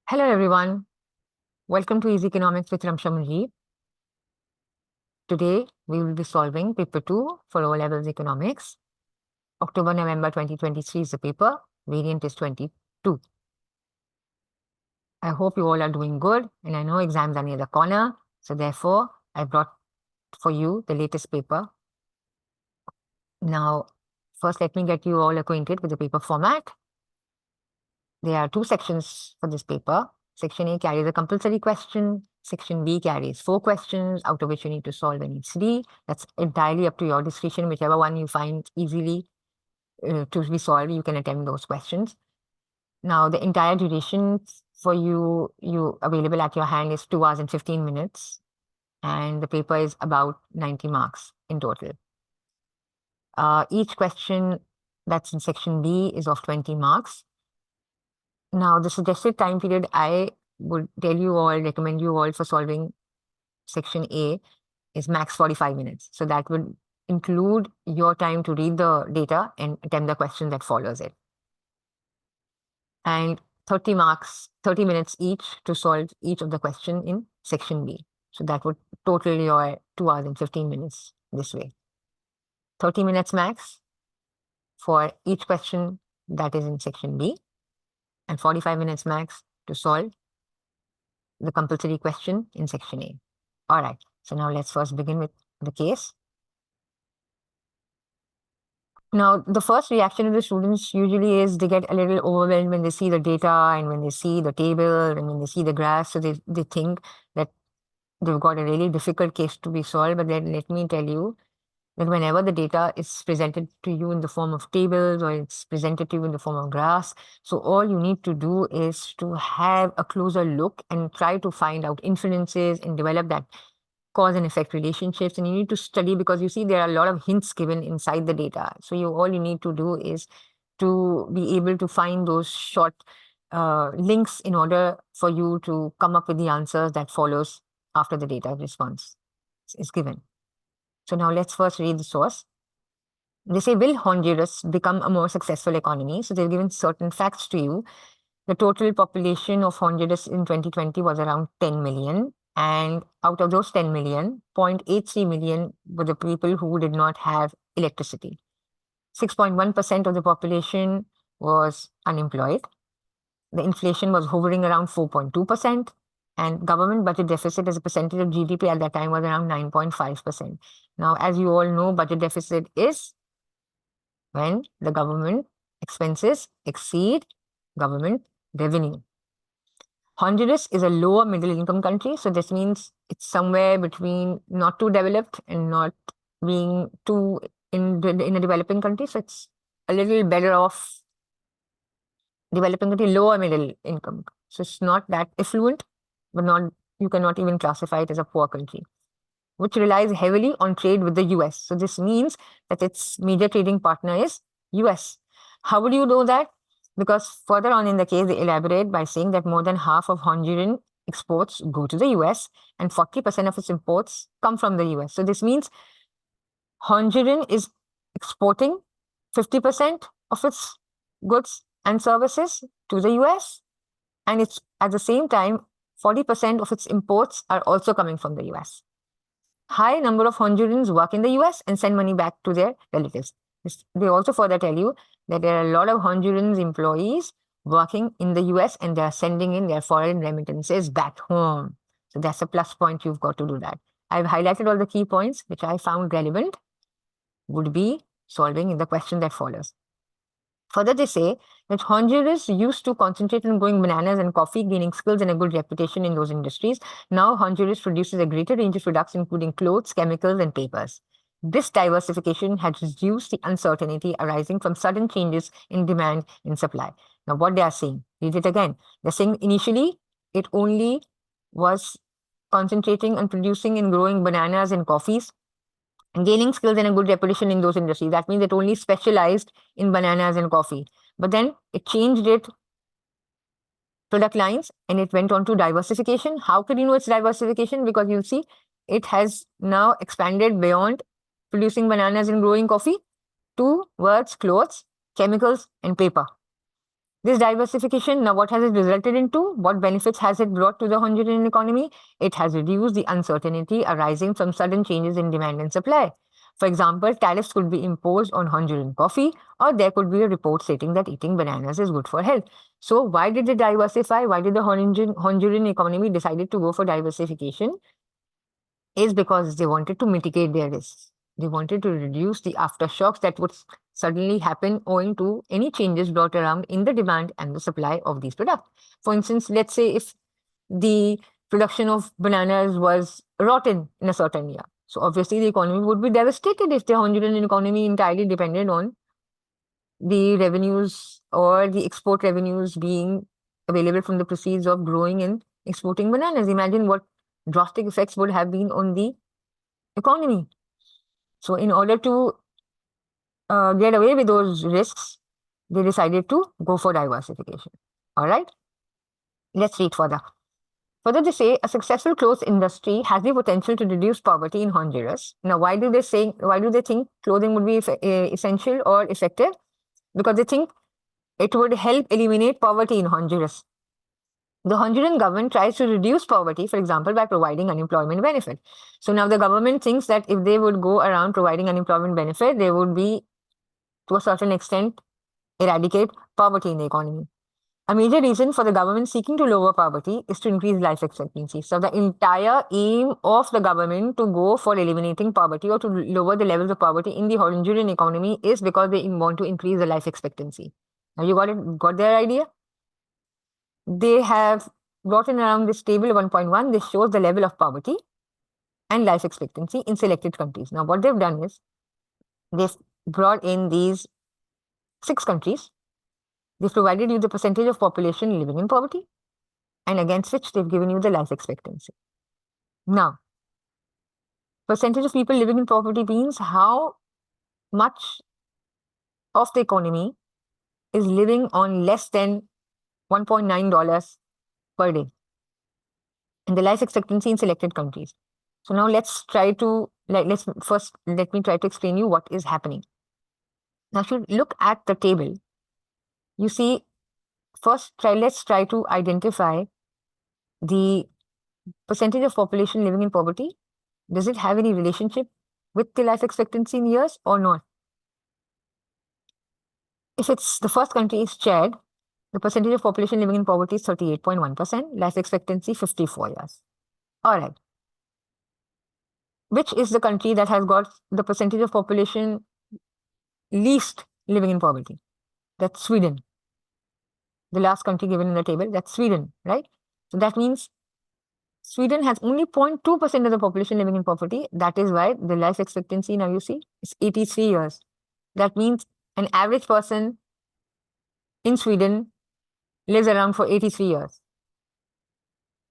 Hello everyone, welcome to Easy Economics with Ramsha Mujib. Today we will be solving paper 2 for O levels economics. October-November 2023 is the paper, variant is 22. I hope you all are doing good and I know exams are near the corner, so therefore I brought for you the latest paper. Now, first let me get you all acquainted with the paper format. There are two sections for this paper. Section A carries a compulsory question. Section B carries 4 questions, out of which you need to solve any 3. That's entirely up to your discretion. Whichever one you find easily to be solved, you can attempt those questions. Now, the entire duration for you available at your hand is 2 hours and 15 minutes. And the paper is about 90 marks in total. Each question that's in section B is of 20 marks. Now, the suggested time period I would recommend you all for solving section A is max 45 minutes. So that would include your time to read the data and attempt the question that follows it. And 30 minutes each to solve each of the question in section B. So that would total your 2 hours and 15 minutes this way. 30 minutes max for each question that is in section B, and 45 minutes max to solve the compulsory question in section A. All right, so now let's first begin with the case. Now, the first reaction of the students usually is they get a little overwhelmed when they see the data and when they see the table and when they see the graphs. So they think that they've got a really difficult case to be solved. But then let me tell you that whenever the data is presented to you in the form of tables or it's presented to you in the form of graphs, so all you need to do is to have a closer look and try to find out inferences and develop that cause and effect relationships. And you need to study, because you see there are a lot of hints given inside the data. So all you need to do is to be able to find those short links in order for you to come up with the answers that follows after the data response is given. So now let's first read the source. They say, will Honduras become a more successful economy? So they've given certain facts to you. The total population of Honduras in 2020 was around 10 million. And out of those 10 million, 0.83 million were the people who did not have electricity. 6.1% of the population was unemployed. The inflation was hovering around 4.2%. And government budget deficit as a percentage of GDP at that time was around 9.5%. Now, as you all know, budget deficit is when the government expenses exceed government revenue. Honduras is a lower middle income country. So this means it's somewhere between not too developed and not being too in a developing country. So it's a little better off developing country, lower middle income. So it's not that affluent, but you cannot even classify it as a poor country, which relies heavily on trade with the US. So this means that its major trading partner is US. How would you know that? Because further on in the case, they elaborate by saying that more than half of Honduran exports go to the US and 40% of its imports come from the US. So this means Honduran is exporting 50% of its goods and services to the US, and it's at the same time 40% of its imports are also coming from the US. High number of Hondurans work in the US and send money back to their relatives. They also further tell you that there are a lot of Hondurans employees working in the US and they are sending in their foreign remittances back home. So that's a plus point. You've got to do that. I've highlighted all the key points which I found relevant would be solving in the question that follows. Further, they say that Honduras used to concentrate on growing bananas and coffee, gaining skills and a good reputation in those industries. Now, Honduras produces a greater range of products, including clothes, chemicals, and papers. This diversification has reduced the uncertainty arising from sudden changes in demand and supply. Now, what they are saying, read it again. They're saying initially it only was concentrating on producing and growing bananas and coffees, and gaining skills and a good reputation in those industries. That means it only specialized in bananas and coffee. But then it changed its product lines and it went on to diversification. How could you know it's diversification? Because you see, it has now expanded beyond producing bananas and growing coffee towards clothes, chemicals, and paper. This diversification, now what has it resulted into? What benefits has it brought to the Honduran economy? It has reduced the uncertainty arising from sudden changes in demand and supply. For example, tariffs could be imposed on Honduran coffee, or there could be a report stating that eating bananas is good for health. So why did they diversify? Why did the Honduran economy decided to go for diversification? Is because they wanted to mitigate their risks. They wanted to reduce the aftershocks that would suddenly happen owing to any changes brought around in the demand and the supply of these products. For instance, let's say if the production of bananas was rotten in a certain year. So obviously the economy would be devastated if the Honduran economy entirely depended on the revenues or the export revenues being available from the proceeds of growing and exporting bananas. Imagine what drastic effects would have been on the economy. So in order to get away with those risks, they decided to go for diversification. All right, let's read further. Further, they say a successful clothes industry has the potential to reduce poverty in Honduras. Now, why do they think clothing would be essential or effective? Because they think it would help eliminate poverty in Honduras. The Honduran government tries to reduce poverty, for example, by providing unemployment benefit. So now the government thinks that if they would go around providing unemployment benefit, they would be, to a certain extent, eradicate poverty in the economy. A major reason for the government seeking to lower poverty is to increase life expectancy. So the entire aim of the government to go for eliminating poverty or to lower the levels of poverty in the Honduran economy is because they want to increase the life expectancy. Now you got their idea? They have brought in around this table 1.1. This shows the level of poverty and life expectancy in selected countries. Now what they've done is they've brought in these 6 countries. They've provided you the percentage of population living in poverty, and against which they've given you the life expectancy. Now, percentage of people living in poverty means how much of the economy is living on less than $1.9 per day, and the life expectancy in selected countries. So now let's try to, let me try to explain you what is happening. Now, if you look at the table, you see, let's try to identify the percentage of population living in poverty. Does it have any relationship with the life expectancy in years or not? If it's the first country is Chad, the percentage of population living in poverty is 38.1%, life expectancy 54 years. All right. Which is the country that has got the percentage of population least living in poverty? That's Sweden. The last country given in the table, that's Sweden, right? So that means Sweden has only 0.2% of the population living in poverty. That is why the life expectancy, now you see, is 83 years. That means an average person in Sweden lives around for 83 years.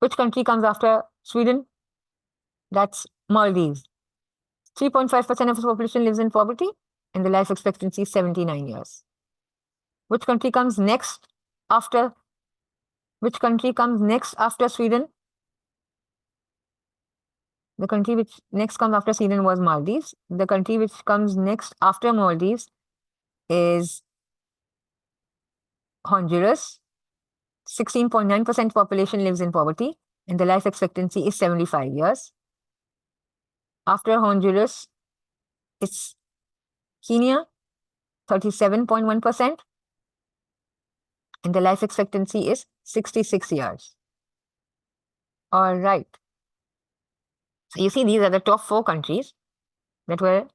Which country comes after Sweden? That's Maldives. 3.5% of the population lives in poverty, and the life expectancy is 79 years. Which country comes next after Sweden? The country which next comes after Sweden was Maldives. The country which comes next after Maldives is Honduras. 16.9% population lives in poverty, and the life expectancy is 75 years. After Honduras, it's Kenya, 37.1%, and the life expectancy is 66 years. All right. So you see, these are the top 4 countries that were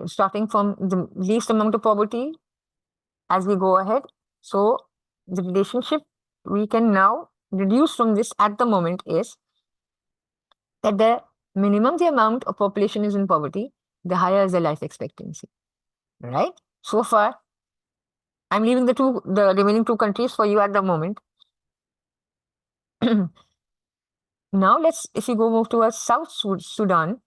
starting from the least amount of poverty as we go ahead. So the relationship we can now deduce from this at the moment is that the minimum the amount of population is in poverty, the higher is the life expectancy, right? So far, I'm leaving the remaining 2 countries for you at the moment. Now if you move towards South Sudan,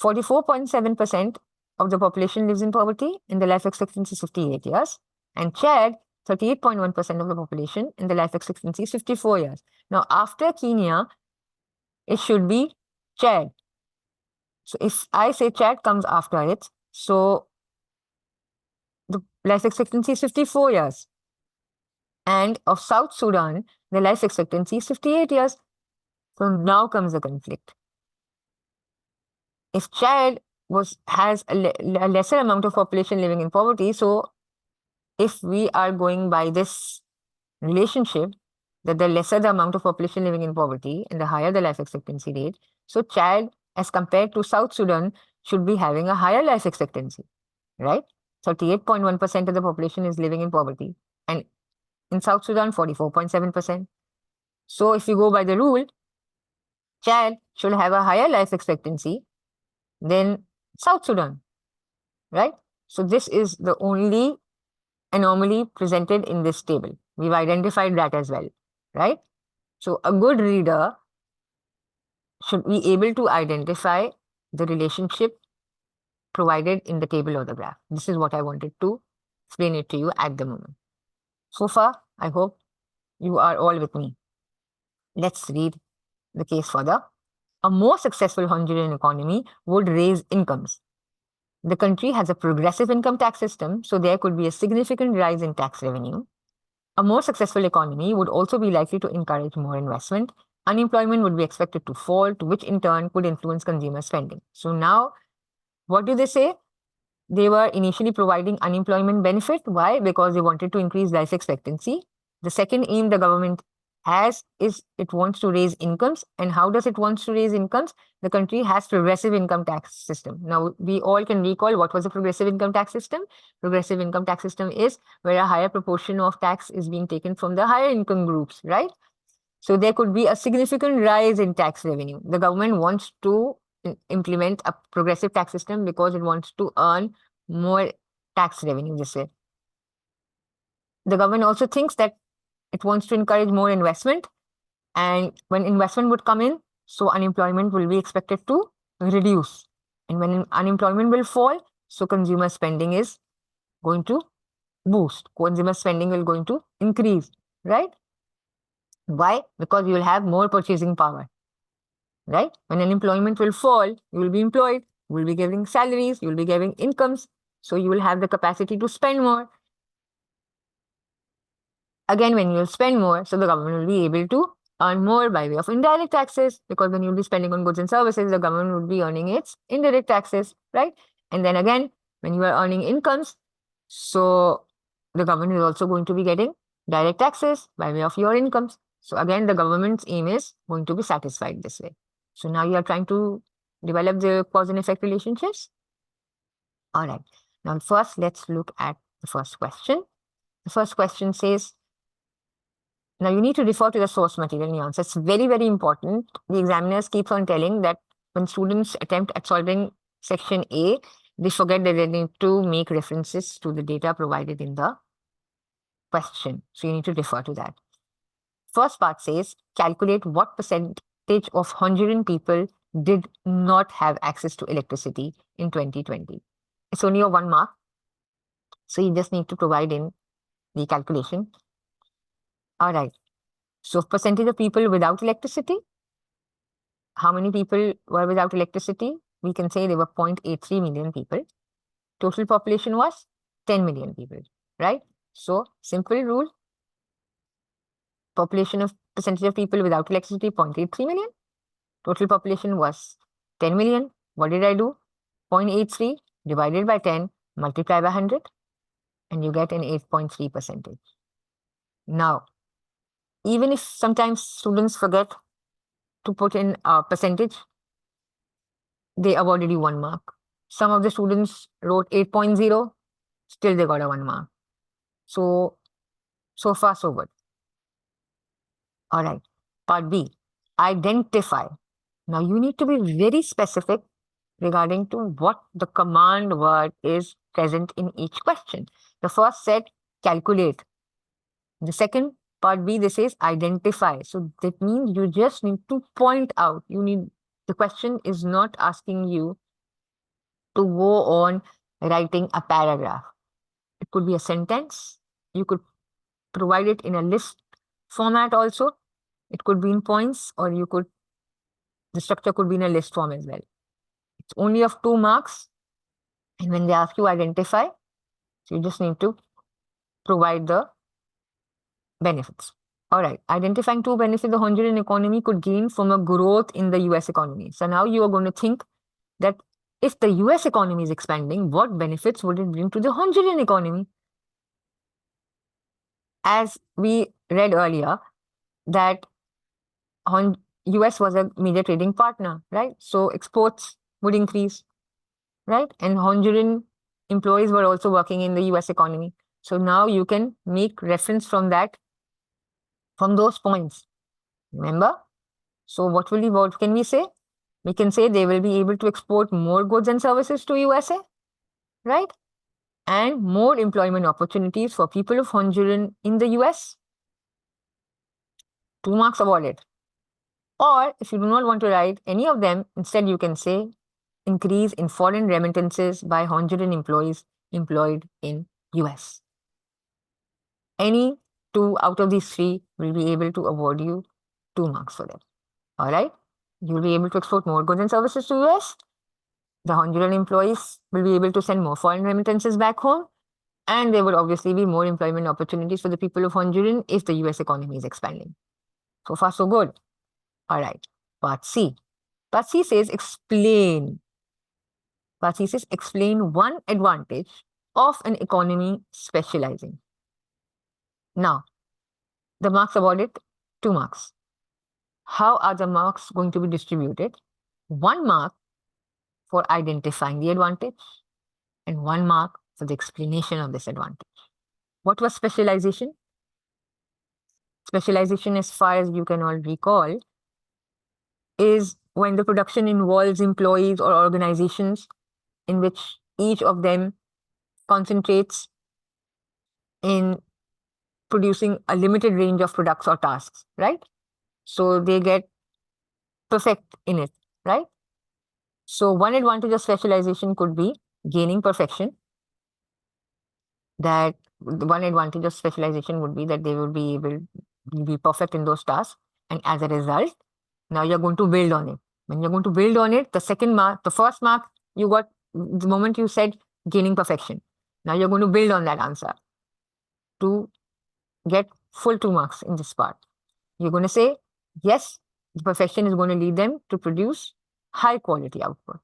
44.7% of the population lives in poverty, and the life expectancy is 58 years. And Chad, 38.1% of the population, and the life expectancy is 54 years. Now, after Kenya, it should be Chad. So if I say Chad comes after it, so the life expectancy is 54 years. And of South Sudan, the life expectancy is 58 years. So now comes the conflict. If Chad has a lesser amount of population living in poverty, so if we are going by this relationship, that the lesser the amount of population living in poverty and the higher the life expectancy rate, so Chad, as compared to South Sudan, should be having a higher life expectancy, right? 38.1% of the population is living in poverty, and in South Sudan, 44.7%. So if you go by the rule, Chad should have a higher life expectancy than South Sudan, right? So this is the only anomaly presented in this table. We've identified that as well, right? So a good reader should be able to identify the relationship provided in the table or the graph. This is what I wanted to explain it to you at the moment. So far, I hope you are all with me. Let's read the case further. A more successful Honduran economy would raise incomes. The country has a progressive income tax system, so there could be a significant rise in tax revenue. A more successful economy would also be likely to encourage more investment. Unemployment would be expected to fall, to which in turn could influence consumer spending. So now, what do they say? They were initially providing unemployment benefit. Why? Because they wanted to increase life expectancy. The second aim the government has is it wants to raise incomes. And how does it want to raise incomes? The country has progressive income tax system. Now, we all can recall what was a progressive income tax system. Progressive income tax system is where a higher proportion of tax is being taken from the higher income groups, right? So there could be a significant rise in tax revenue. The government wants to implement a progressive tax system because it wants to earn more tax revenue this way. The government also thinks that it wants to encourage more investment, and when investment would come in, so unemployment will be expected to reduce. And when unemployment will fall, so consumer spending is going to boost. Consumer spending will going to increase, right? Why? Because you will have more purchasing power, right? When unemployment will fall, you will be employed, you will be giving salaries, you will be giving incomes, so you will have the capacity to spend more. Again, when you'll spend more, so the government will be able to earn more by way of indirect taxes, because when you'll be spending on goods and services, the government would be earning its indirect taxes, right? And then again, when you are earning incomes, so the government is also going to be getting direct taxes by way of your incomes. So again, the government's aim is going to be satisfied this way. So now you are trying to develop the cause and effect relationships. All right. Now, first, let's look at the first question. The first question says, now you need to refer to the source material in the answer. It's very, very important. The examiners keep on telling that when students attempt at solving section A, they forget that they need to make references to the data provided in the question. So you need to refer to that. First part says, calculate what percentage of Honduran people did not have access to electricity in 2020. It's only a 1 mark. So you just need to provide in the calculation. All right. So percentage of people without electricity. How many people were without electricity? We can say there were 0.83 million people. Total population was 10 million people, right? So simple rule. Population of percentage of people without electricity, 0.83 million. Total population was 10 million. What did I do? 0.83 divided by 10, multiply by 100, and you get an 8.3 percentage. Now, even if sometimes students forget to put in a percentage, they awarded you 1 mark. Some of the students wrote 8.0, still they got a 1 mark. So far, so good. All right. Part B, identify. Now you need to be very specific regarding to what the command word is present in each question. The first said calculate. The second part B, this is identify. So that means you just need to point out. The question is not asking you to go on writing a paragraph. It could be a sentence. You could provide it in a list format also. It could be in points, or the structure could be in a list form as well. It's only of 2 marks. And when they ask you identify, So you just need to provide the benefits. All right, identifying two benefits the Honduran economy could gain from a growth in the US economy. So now you are going to think that if the US economy is expanding, what benefits would it bring to the Honduran economy? As we read earlier, that US was a major trading partner, right? So exports would increase, right? And Honduran employees were also working in the US economy. So now you can make reference from from those points. Remember? So what can we say? We can say they will be able to export more goods and services to USA, right? And more employment opportunities for people of Honduran in the US. 2 marks awarded. Or if you do not want to write any of them, instead you can say increase in foreign remittances by Honduran employees employed in US. Any 2 out of these 3 will be able to award you 2 marks for them. All right? You'll be able to export more goods and services to US. The Honduran employees will be able to send more foreign remittances back home. And there will obviously be more employment opportunities for the people of Honduran if the US economy is expanding. So far, so good. All right. Part C. Part C says explain. Part C says explain one advantage of an economy specializing. Now, the marks awarded 2 marks. How are the marks going to be distributed? 1 mark for identifying the advantage and 1 mark for the explanation of this advantage. What was specialization? Specialization, as far as you can all recall, is when the production involves employees or organizations in which each of them concentrates in producing a limited range of products or tasks, right? So they get perfect in it, right? So one advantage of specialization could be gaining perfection. That one advantage of specialization would be that they will be able to be perfect in those tasks. And as a result, now you're going to build on it. When you're going to build on it, the second mark, the first mark you got the moment you said gaining perfection. Now you're going to build on that answer to get full 2 marks in this part. You're going to say, yes, the perfection is going to lead them to produce high quality output.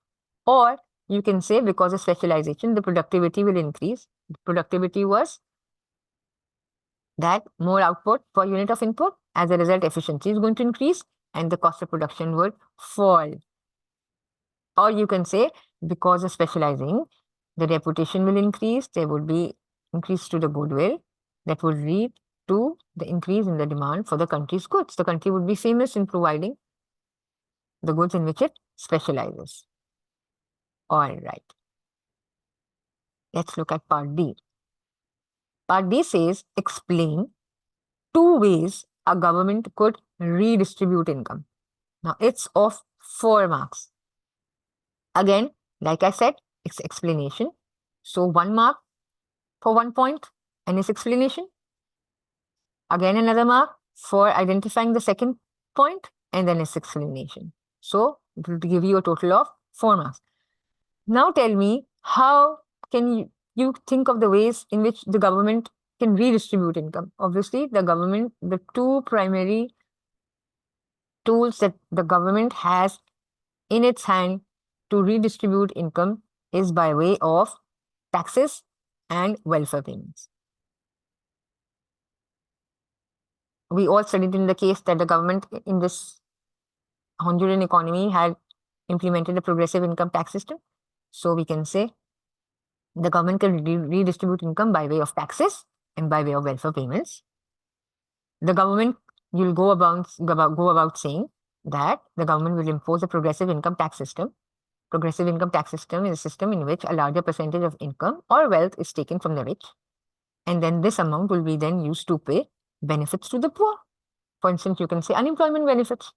Or you can say because of specialization, the productivity will increase. The productivity was that more output per unit of input. As a result, efficiency is going to increase and the cost of production would fall. Or you can say because of specializing, the reputation will increase. There would be increase to the goodwill that would lead to the increase in the demand for the country's goods. The country would be famous in providing the goods in which it specializes. All right. Let's look at part D. Part D says explain 2 ways a government could redistribute income. Now it's of 4 marks. Again, like I said, it's explanation. So 1 mark for 1 point and its explanation. Again, another mark for identifying the second point and then its explanation. So it will give you a total of 4 marks. Now tell me, how can you think of the ways in which the government can redistribute income? Obviously, the 2 primary tools that the government has in its hand to redistribute income is by way of taxes and welfare payments. We all studied in the case that the government in this Honduran economy had implemented a progressive income tax system. So we can say the government can redistribute income by way of taxes and by way of welfare payments. The government will go about saying that the government will impose a progressive income tax system. Progressive income tax system is a system in which a larger percentage of income or wealth is taken from the rich, and then this amount will be then used to pay benefits to the poor. For instance, you can say unemployment benefits.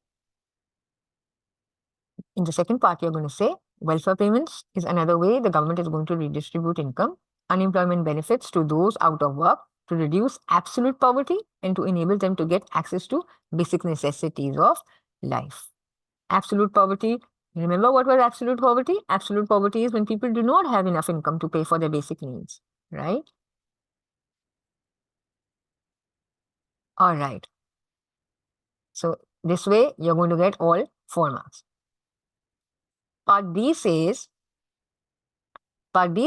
In the second part, you're going to say welfare payments is another way the government is going to redistribute income. Unemployment benefits to those out of work to reduce absolute poverty and to enable them to get access to basic necessities of life. Absolute poverty. Remember what was absolute poverty? Absolute poverty is when people do not have enough income to pay for their basic needs, right? All right. So this way, you're going to get all 4 marks. Part B